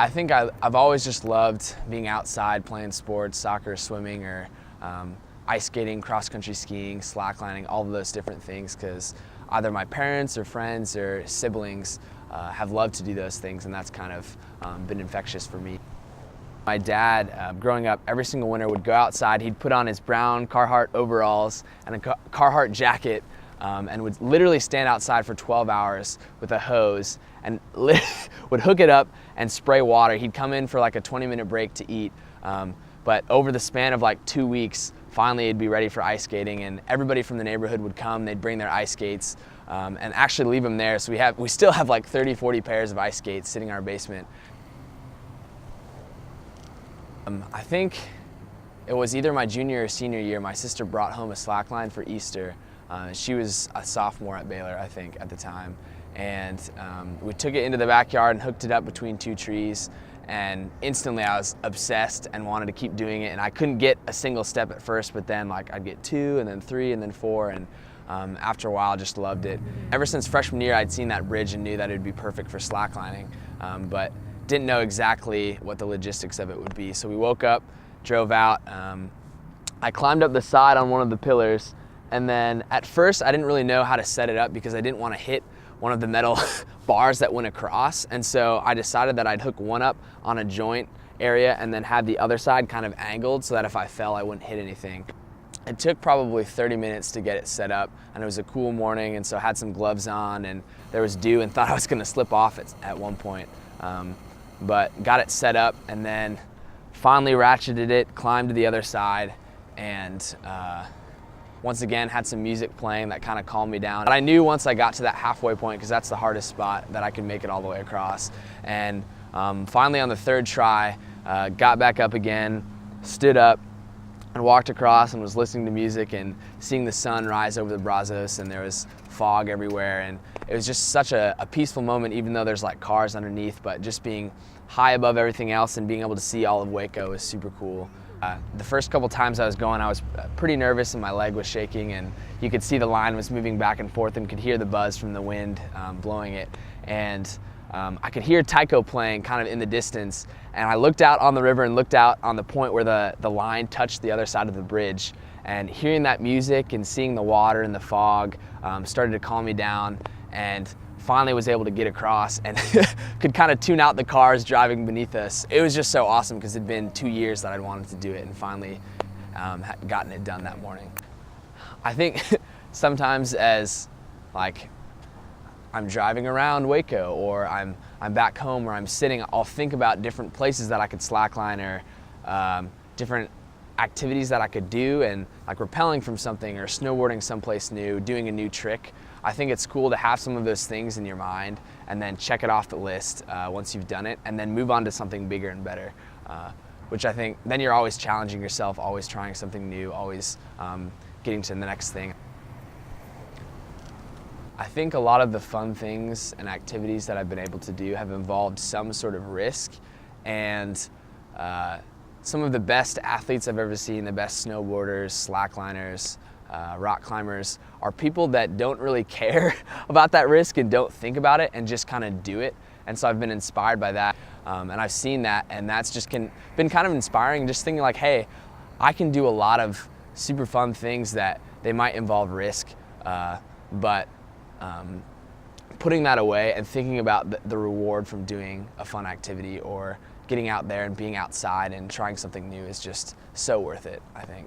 I think I've always just loved being outside playing sports, soccer, swimming, or ice skating, cross-country skiing, slacklining, all of those different things, because either my parents or friends or siblings have loved to do those things, and that's kind of been infectious for me. My dad, growing up, every single winter would go outside. He'd put on his brown Carhartt overalls and a Carhartt jacket and would literally stand outside for 12 hours with a hose and would hook it up and spray water. He'd come in for like a 20-minute break to eat. But over the span of like 2 weeks, finally he'd be ready for ice skating, and everybody from the neighborhood would come. They'd bring their ice skates and actually leave them there. So we still have like 30, 40 pairs of ice skates sitting in our basement. I think it was either my junior or senior year, my sister brought home a slackline for Easter. She was a sophomore at Baylor, I think, at the time. And we took it into the backyard and hooked it up between two trees. And instantly I was obsessed and wanted to keep doing it. And I couldn't get a single step at first, but then like I'd get 2 and then 3 and then 4. And after a while, I just loved it. Ever since freshman year, I'd seen that bridge and knew that it would be perfect for slacklining. But didn't know exactly what the logistics of it would be. So we woke up, drove out. I climbed up the side on one of the pillars, and then at first I didn't really know how to set it up because I didn't want to hit one of the metal bars that went across. And so I decided that I'd hook one up on a joint area and then have the other side kind of angled so that if I fell, I wouldn't hit anything. It took probably 30 minutes to get it set up, and it was a cool morning, and so I had some gloves on, and there was dew and thought I was gonna slip off at one point. But got it set up and then finally ratcheted it, climbed to the other side, and once again had some music playing that kind of calmed me down. But I knew once I got to that halfway point, because that's the hardest spot, that I could make it all the way across. And finally on the third try, got back up again, stood up, and walked across and was listening to music and seeing the sun rise over the Brazos, and there was fog everywhere, and it was just such a peaceful moment, even though there's like cars underneath. But just being high above everything else and being able to see all of Waco was super cool. The first couple times I was going, I was pretty nervous and my leg was shaking, and you could see the line was moving back and forth and could hear the buzz from the wind blowing it. And I could hear taiko playing kind of in the distance, and I looked out on the river and looked out on the point where the line touched the other side of the bridge, and hearing that music and seeing the water and the fog started to calm me down, and finally was able to get across and could kind of tune out the cars driving beneath us. It was just so awesome because it'd been 2 years that I'd wanted to do it, and finally gotten it done that morning. I think sometimes as like I'm driving around Waco, or I'm back home, or I'm sitting, I'll think about different places that I could slackline, or different activities that I could do, and like rappelling from something or snowboarding someplace new, doing a new trick. I think it's cool to have some of those things in your mind and then check it off the list once you've done it, and then move on to something bigger and better, which I think then you're always challenging yourself, always trying something new, always getting to the next thing. I think a lot of the fun things and activities that I've been able to do have involved some sort of risk, and some of the best athletes I've ever seen, the best snowboarders, slackliners, rock climbers, are people that don't really care about that risk and don't think about it and just kind of do it. And so I've been inspired by that, and I've seen that, and that's just been kind of inspiring, just thinking like, hey, I can do a lot of super fun things that they might involve risk, but putting that away and thinking about the reward from doing a fun activity or getting out there and being outside and trying something new is just so worth it, I think.